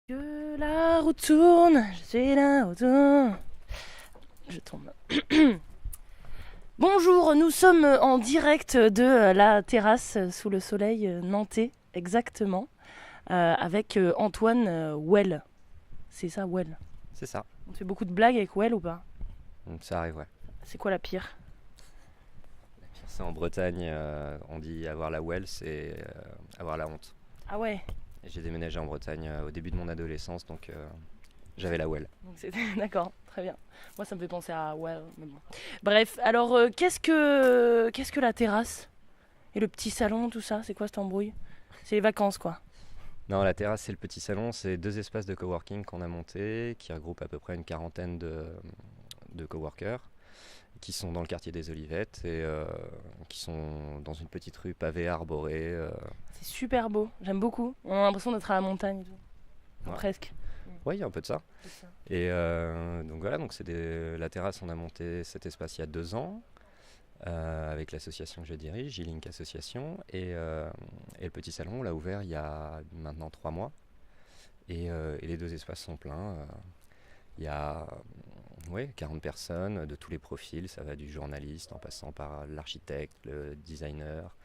Que la roue tourne, je suis là autour. Je tombe. Bonjour, nous sommes en direct de la terrasse sous le soleil nantais, exactement, avec Antoine Well. C'est ça, Well. C'est ça. On fait beaucoup de blagues avec Well ou pas? Ça arrive, ouais. C'est quoi la pire? C'est en Bretagne, on dit avoir la well, c'est avoir la honte. Ah ouais, Et j'ai déménagé en Bretagne au début de mon adolescence, donc j'avais la well. donc d'accord, très bien. Moi ça me fait penser à Well, mais bon. Bref, alors qu'est-ce que la terrasse? Et le petit salon, tout ça, c'est quoi cette embrouille? C'est les vacances quoi. Non, la terrasse, c'est le petit salon, c'est 2 espaces de coworking qu'on a montés, qui regroupent à peu près une quarantaine de coworkers, qui sont dans le quartier des Olivettes et qui sont dans une petite rue pavée arborée. C'est super beau, j'aime beaucoup. On a l'impression d'être à la montagne et tout. Enfin, Ouais. presque. Ouais, il y a un peu de ça. C'est ça. Et donc voilà, donc la terrasse, on a monté cet espace il y a 2 ans. Avec l'association que je dirige, J-Link Association, et le petit salon, on l'a ouvert il y a maintenant 3 mois, et les 2 espaces sont pleins. Il y a ouais, 40 personnes de tous les profils, ça va du journaliste en passant par l'architecte, le designer,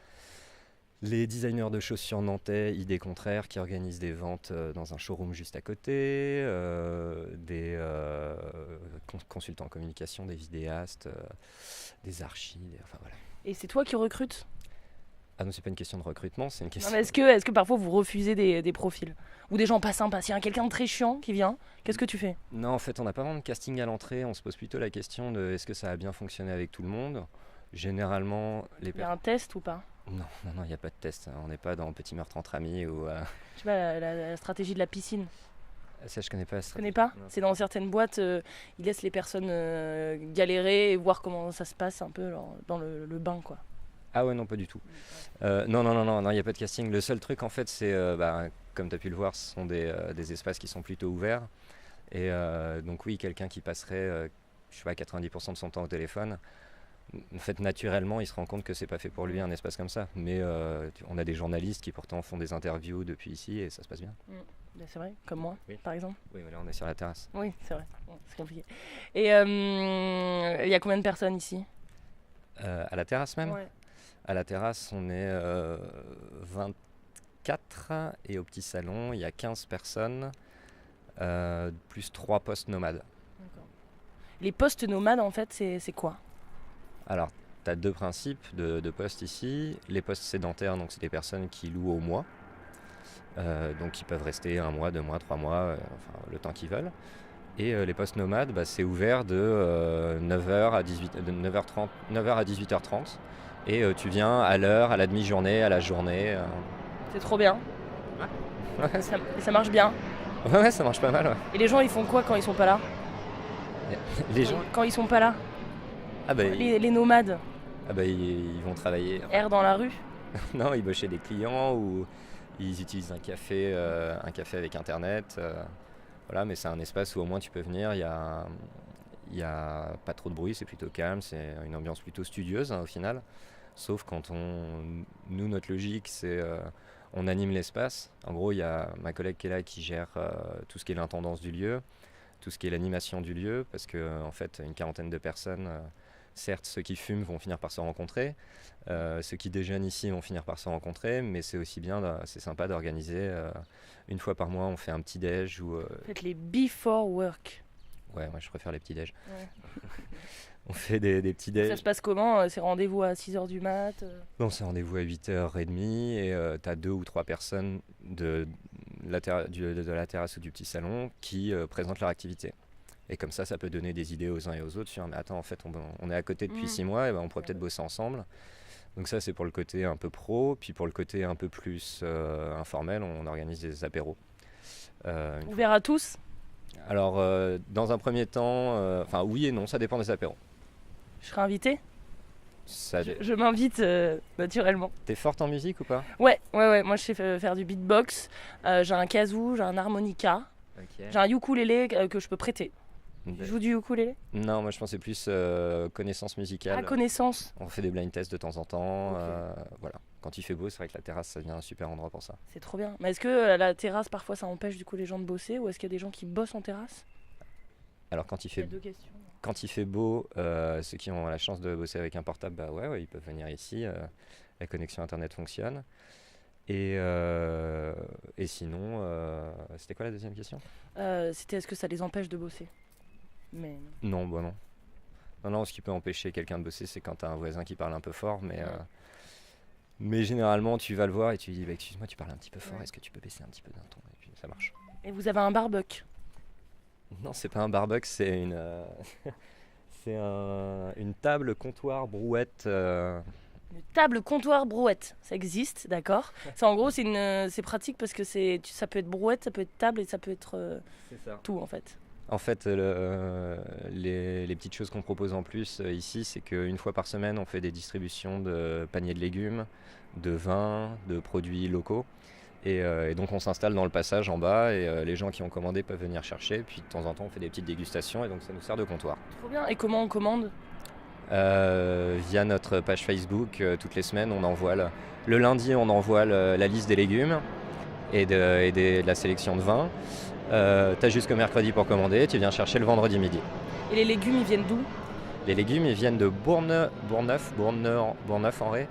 les designers de chaussures nantais, idées contraires, qui organisent des ventes dans un showroom juste à côté, des consultants en communication, des vidéastes, des archis, enfin voilà. Et c'est toi qui recrutes? Ah non, c'est pas une question de recrutement, c'est une Non, question... mais est-ce que parfois vous refusez des profils? Ou des gens pas sympas? S'il y a quelqu'un de très chiant qui vient, qu'est-ce que tu fais? Non, en fait, on n'a pas vraiment de casting à l'entrée, on se pose plutôt la question de est-ce que ça a bien fonctionné avec tout le monde. Généralement, les Il y a personnes... un test ou pas? Non, non, non, il n'y a pas de test, on n'est pas dans Petit meurtre entre amis ou... Je sais pas, la stratégie de la piscine. Ça, je connais pas la Tu connais stratégie. pas? Non, C'est dans certaines boîtes, ils laissent les personnes galérer et voir comment ça se passe un peu dans le bain quoi. Ah ouais, non, pas du tout. Non, non, non, non, non, il n'y a pas de casting. Le seul truc, en fait, c'est, comme tu as pu le voir, ce sont des espaces qui sont plutôt ouverts. Et donc oui, quelqu'un qui passerait, je sais pas, 90% de son temps au téléphone, en fait, naturellement, il se rend compte que c'est pas fait pour lui un espace comme ça. Mais on a des journalistes qui pourtant font des interviews depuis ici et ça se passe bien. Ben, c'est vrai, comme moi, Oui. par exemple. Oui, mais là, on est sur la terrasse. Oui, c'est vrai. Bon, c'est compliqué. Et il y a combien de personnes ici? À la terrasse même? Ouais. À la terrasse, on est 24 et au petit salon, il y a 15 personnes, plus 3 postes nomades. D'accord. Les postes nomades, en fait, c'est quoi? Alors, tu as 2 principes de postes ici. Les postes sédentaires, donc c'est des personnes qui louent au mois, donc ils peuvent rester 1 mois, 2 mois, 3 mois, enfin, le temps qu'ils veulent. Et les postes nomades, c'est ouvert de 9h à 9h30, 9h à 18h30. Et tu viens à l'heure, à la demi-journée, à la journée. C'est trop bien. Ouais, Ça marche bien. ouais, ça marche pas mal. Ouais. Et les gens, ils font quoi quand ils sont pas là? Les gens, Quand ils sont pas là, ah bah, les nomades, ils vont travailler. errent dans la rue. Non, ils bossent chez des clients ou ils utilisent un café avec internet. Voilà, mais c'est un espace où au moins tu peux venir. Il y a pas trop de bruit, c'est plutôt calme, c'est une ambiance plutôt studieuse au final. Sauf quand nous, notre logique, c'est on anime l'espace. En gros, il y a ma collègue qui est là qui gère tout ce qui est l'intendance du lieu, tout ce qui est l'animation du lieu, parce que en fait, une quarantaine de personnes, certes, ceux qui fument vont finir par se rencontrer, ceux qui déjeunent ici vont finir par se rencontrer, mais c'est aussi bien, c'est sympa d'organiser. Une fois par mois, on fait un petit déj ou Faites les before work. ouais, moi je préfère les petits déj. Ouais. On fait des petits déj. Ça se passe comment? C'est rendez-vous à 6h du mat? Non, c'est rendez-vous à 8h30 et tu as 2 ou 3 personnes de la terrasse ou du petit salon qui présentent leur activité. Et comme ça peut donner des idées aux uns et aux autres sur mais attends, en fait, on est à côté depuis 6 mois, et on pourrait peut-être bosser ensemble. Donc ça, c'est pour le côté un peu pro. Puis pour le côté un peu plus informel, on organise des apéros. Ouvert à tous? Alors, dans un premier temps, enfin oui et non, ça dépend des apéros. Je serai invité? Ça, Je m'invite naturellement. T'es forte en musique ou pas? Ouais. Moi, je sais faire du beatbox. J'ai un kazoo, j'ai un harmonica, Ok. j'ai un ukulélé que je peux prêter. Tu joues du ukulélé? Non, moi je pensais plus connaissance musicale. À connaissance. On fait des blind tests de temps en temps, Ok. voilà. quand il fait beau, c'est vrai que la terrasse, ça devient un super endroit pour ça. C'est trop bien. Mais est-ce que la terrasse, parfois, ça empêche du coup les gens de bosser ou est-ce qu'il y a des gens qui bossent en terrasse? Alors quand il Il y a fait, deux questions. quand il fait beau, ceux qui ont la chance de bosser avec un portable, bah ouais, ils peuvent venir ici, la connexion internet fonctionne. Et sinon, c'était quoi la deuxième question? C'était est-ce que ça les empêche de bosser? Mais Non, bah non. Non, ce qui peut empêcher quelqu'un de bosser, c'est quand t'as un voisin qui parle un peu fort, mais généralement, tu vas le voir et tu lui dis, bah, excuse-moi, tu parles un petit peu fort, Ouais. est-ce que tu peux baisser un petit peu d'un ton? Et puis ça marche. Et vous avez un barbecue? Non, c'est pas un barbecue, c'est une table comptoir brouette. Une table comptoir brouette, ça existe, d'accord. C'est en gros c'est pratique parce que ça peut être brouette, ça peut être table et ça peut être C'est ça. tout en fait. En fait, les petites choses qu'on propose en plus ici, c'est qu'une fois par semaine, on fait des distributions de paniers de légumes, de vin, de produits locaux. Et donc on s'installe dans le passage en bas et les gens qui ont commandé peuvent venir chercher. Puis de temps en temps, on fait des petites dégustations et donc ça nous sert de comptoir. Trop bien. Et comment on commande? Via notre page Facebook, toutes les semaines, on envoie le lundi, on envoie la liste des légumes de la sélection de vin. T'as jusqu'au mercredi pour commander, tu viens chercher le vendredi midi. Et les légumes, ils viennent d'où? Les légumes, ils viennent de Bourneuf-en-Ré,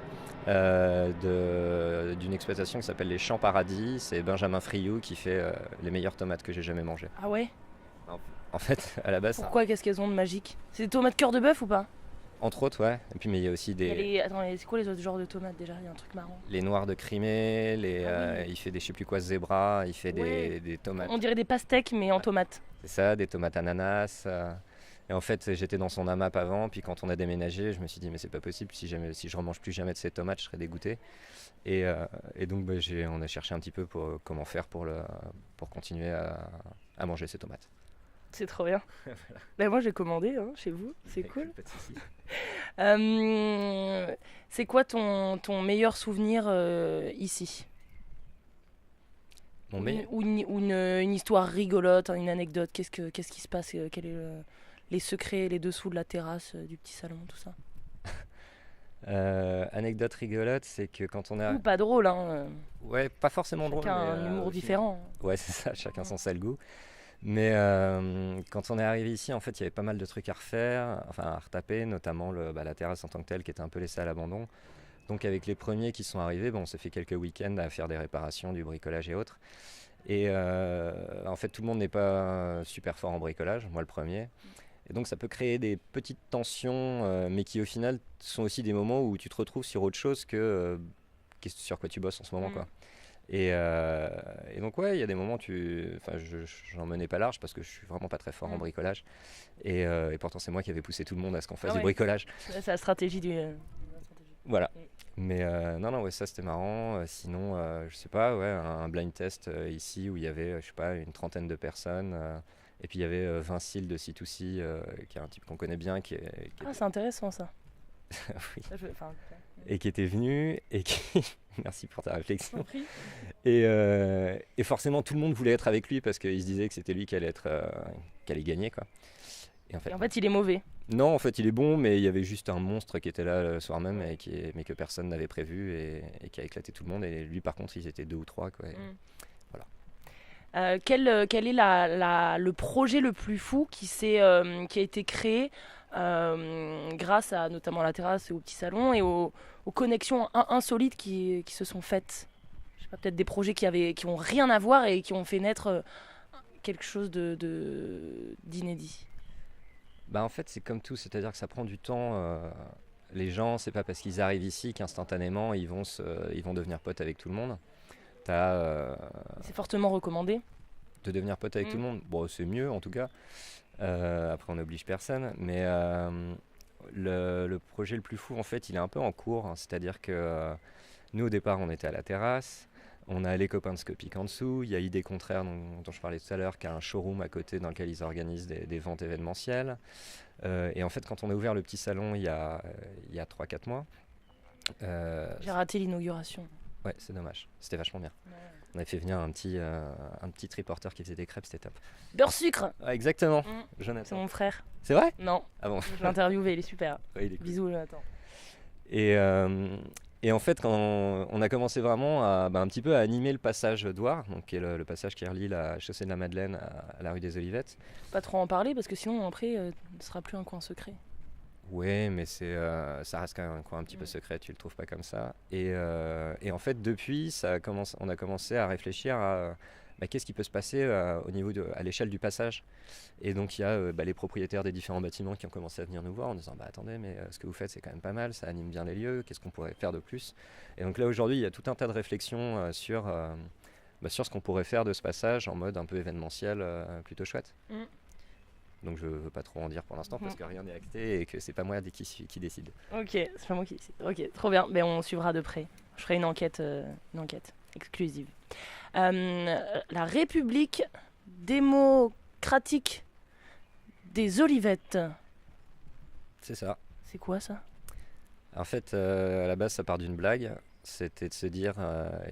d'une exploitation qui s'appelle les Champs Paradis. C'est Benjamin Friou qui fait les meilleures tomates que j'ai jamais mangées. Ah ouais? En fait, à la base, Pourquoi? Qu'est-ce qu'elles ont de magique? C'est des tomates cœur de bœuf ou pas? entre autres, ouais. Et puis, mais il y a aussi Attends, c'est quoi les autres genres de tomates déjà? Il y a un truc marrant. les noirs de Crimée, Ah oui. il fait des je sais plus quoi zébra, il fait Ouais. des tomates. On dirait des pastèques mais en tomates. C'est ça, des tomates ananas. Et en fait, j'étais dans son AMAP avant, puis quand on a déménagé, je me suis dit, mais c'est pas possible, si je remange plus jamais de ces tomates, je serais dégoûté. Et donc, bah, on a cherché un petit peu pour comment faire pour continuer à manger ces tomates. C'est trop bien. Ben moi j'ai commandé chez vous, c'est cool. Pas de souci. C'est quoi ton meilleur souvenir ici? Mon meilleur- Ou une histoire rigolote, hein, une anecdote, qu'est-ce qui se passe, quels est les secrets, les dessous de la terrasse, du petit salon, tout ça. Anecdote rigolote, c'est que quand on Ou a. pas drôle, hein. Ouais, pas forcément drôle. Chacun a mais, un humour au final- différent. Ouais, c'est ça, chacun son sale goût. Mais quand on est arrivé ici, en fait, il y avait pas mal de trucs à refaire, enfin à retaper, notamment la terrasse en tant que telle qui était un peu laissée à l'abandon. Donc avec les premiers qui sont arrivés, bon, on s'est fait quelques week-ends à faire des réparations, du bricolage et autres. Et en fait, tout le monde n'est pas super fort en bricolage, moi le premier. Et donc ça peut créer des petites tensions, mais qui au final sont aussi des moments où tu te retrouves sur autre chose que sur quoi tu bosses en ce moment, quoi. Et donc ouais, il y a des moments j'en menais pas large parce que je suis vraiment pas très fort en bricolage. Et pourtant c'est moi qui avais poussé tout le monde à ce qu'on fasse Ah du ouais. bricolage. C'est la stratégie du. Voilà. Mm. Mais non, ouais, ça c'était marrant. Sinon, je sais pas, ouais, un blind test ici où il y avait, je sais pas, une trentaine de personnes. Et puis il y avait Vincile de C2C, qui est un type qu'on connaît bien, Ah, c'est intéressant ça. oui, Ça, enfin, et qui était venu et qui. Merci pour ta réflexion. compris. Et forcément, tout le monde voulait être avec lui parce qu'il se disait que c'était lui qui allait gagner, quoi. Et Et en fait, il est mauvais. non, en fait, il est bon, mais il y avait juste un monstre qui était là le soir même, mais que personne n'avait prévu et qui a éclaté tout le monde. Et lui, par contre, ils étaient deux ou trois, quoi. Mm. Voilà. Quel est le projet le plus fou qui a été créé grâce à notamment la terrasse et au petit salon et aux connexions insolites qui se sont faites? Je sais pas, peut-être des projets qui ont rien à voir et qui ont fait naître quelque chose d'inédit. Bah, en fait, c'est comme tout, c'est-à-dire que ça prend du temps. Les gens, c'est pas parce qu'ils arrivent ici qu'instantanément ils vont devenir potes avec tout le monde. C'est fortement recommandé. De devenir pote avec tout le monde, bon, c'est mieux en tout cas. Après, on n'oblige personne, mais le projet le plus fou, en fait, il est un peu en cours. Hein. C'est-à-dire que nous, au départ, on était à la terrasse. On a les copains de Scopic en dessous. Il y a Idées Contraires, dont je parlais tout à l'heure, qui a un showroom à côté dans lequel ils organisent des ventes événementielles. Et en fait, quand on a ouvert le petit salon il y a 3-4 mois. J'ai raté l'inauguration. Ouais, c'est dommage. C'était vachement bien. Ouais. On avait fait venir un petit reporter qui faisait des crêpes, c'était top. Beurre sucre. Ouais, exactement. Jonathan. C'est mon frère. C'est vrai? Non. Ah bon. Je l'ai interviewé, il est super. Ouais, il est cool. Bisous, Jonathan. Et Et en fait, quand on a commencé vraiment à, un petit peu à animer le passage d'Ouar, donc qui est le passage qui relie la chaussée de la Madeleine à la rue des Olivettes. Pas trop en parler parce que sinon après ce sera plus un coin secret. Ouais, mais ça reste quand même un coin un petit peu secret, tu le trouves pas comme ça. Et en fait, depuis, on a commencé à réfléchir à qu'est-ce qui peut se passer à l'échelle du passage. Et donc, il y a les propriétaires des différents bâtiments qui ont commencé à venir nous voir en disant attendez, mais ce que vous faites, c'est quand même pas mal, ça anime bien les lieux, qu'est-ce qu'on pourrait faire de plus? Et donc là, aujourd'hui, il y a tout un tas de réflexions sur ce qu'on pourrait faire de ce passage en mode un peu événementiel, plutôt chouette. Mm. Donc je veux pas trop en dire pour l'instant parce que rien n'est acté et que c'est pas moi qui décide. Ok, c'est pas moi qui décide. Ok, trop bien. Ben, on suivra de près. Je ferai une enquête exclusive. La République démocratique des Olivettes. C'est ça. C'est quoi ça? En fait, à la base, ça part d'une blague. C'était de se dire,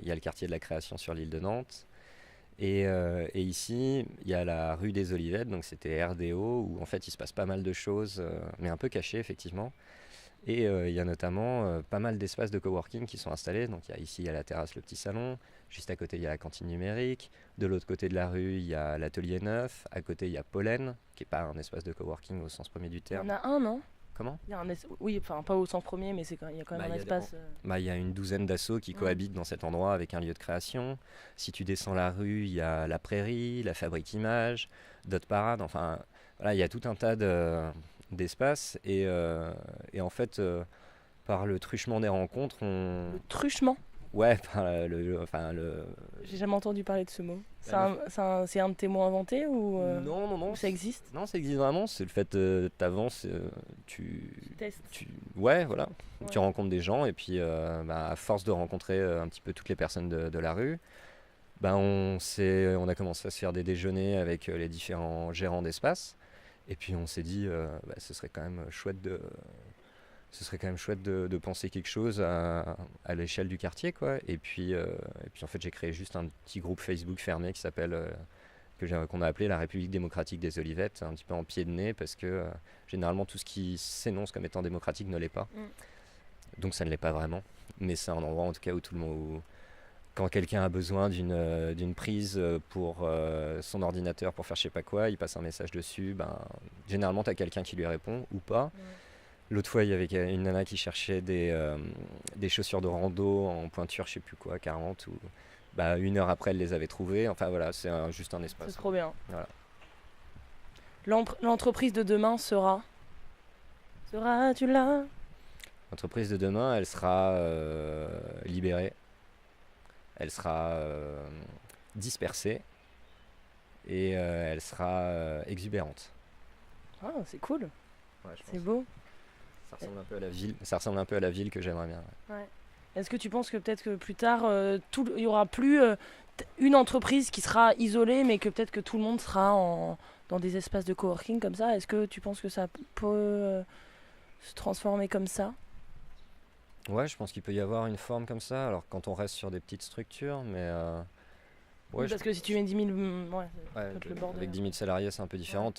il y a le quartier de la création sur l'île de Nantes. Et ici, il y a la rue des Olivettes, donc c'était RDO, où en fait il se passe pas mal de choses, mais un peu cachées effectivement. Et il y a notamment pas mal d'espaces de coworking qui sont installés. Donc ici, il y a la terrasse, le petit salon. Juste à côté, il y a la cantine numérique. De l'autre côté de la rue, il y a l'atelier neuf. À côté, il y a Pollen, qui n'est pas un espace de coworking au sens premier du Il y terme. en a un, non? Comment? Oui, enfin pas au sens premier, mais il y a quand même un espace. Il y a une douzaine d'assos qui cohabitent dans cet endroit avec un lieu de création. Si tu descends la rue, il y a la prairie, la fabrique image, d'autres parades. Enfin, voilà, il y a tout un tas d'espaces. Et en fait, par le truchement des rencontres, Le truchement? Ouais, J'ai jamais entendu parler de ce mot. C'est Bah, un de tes mots inventés ou Non. ou ça existe? Non, ça existe vraiment. C'est le fait t'avances, tu... Test. Ouais, voilà. Ouais. Tu rencontres des gens et puis à force de rencontrer un petit peu toutes les personnes de la rue, on a commencé à se faire des déjeuners avec les différents gérants d'espace. Et puis on s'est dit, ce serait quand même chouette de penser quelque chose à l'échelle du quartier, quoi. Et puis en fait, j'ai créé juste un petit groupe Facebook fermé qui s'appelle qu'on a appelé la République démocratique des Olivettes, un petit peu en pied de nez parce que généralement tout ce qui s'énonce comme étant démocratique ne l'est pas. Donc ça ne l'est pas vraiment. Mais c'est un endroit en tout cas où tout le monde, quand quelqu'un a besoin d'une prise pour son ordinateur pour faire je sais pas quoi, il passe un message dessus, généralement tu as quelqu'un qui lui répond ou pas. L'autre fois, il y avait une nana qui cherchait des chaussures de rando en pointure, je sais plus quoi, 40 ou une heure après, elle les avait trouvées. Enfin voilà, c'est juste un espace. C'est trop bien. Voilà. L'entreprise de demain Seras-tu là? L'entreprise de demain, elle sera libérée, elle sera dispersée et elle sera exubérante. Ah, c'est cool. Ouais, je C'est pense. beau. Ça ressemble un peu à la ville. Ça ressemble un peu à la ville que j'aimerais bien. Ouais. Est-ce que tu penses que peut-être que plus tard, il y aura plus une entreprise qui sera isolée, mais que peut-être que tout le monde sera dans des espaces de coworking comme ça? Est-ce que tu penses que ça peut se transformer comme ça? Ouais, je pense qu'il peut y avoir une forme comme ça. Alors quand on reste sur des petites structures, mais Oui, parce que si tu mets 10 000, ouais, ouais, peut-être le bordel. avec 10 000 salariés, c'est un peu différent.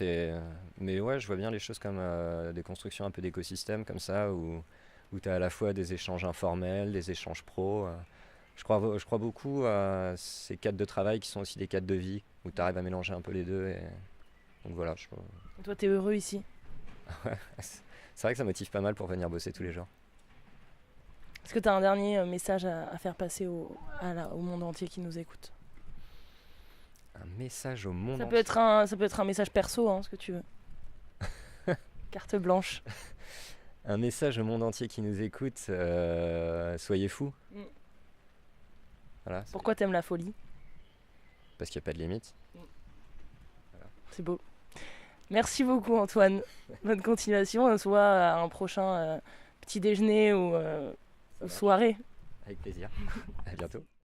Mais ouais, je vois bien les choses comme des constructions un peu d'écosystèmes comme ça, où tu as à la fois des échanges informels, des échanges pros. Je crois beaucoup à ces cadres de travail qui sont aussi des cadres de vie, où tu arrives à mélanger un peu les deux. Donc voilà, Et toi, t'es heureux ici? c'est vrai que ça motive pas mal pour venir bosser tous les jours. Est-ce que tu as un dernier message à faire passer au monde entier qui nous écoute? Un message au monde Ça entier. peut être un message perso, hein, ce que tu veux. Carte blanche. Un message au monde entier qui nous écoute, soyez fous. Voilà, Pourquoi t'aimes la folie? parce qu'il n'y a pas de limite. C'est beau. Merci beaucoup Antoine. Bonne continuation. On se voit à un prochain petit déjeuner ou soirée. Avec plaisir. À bientôt.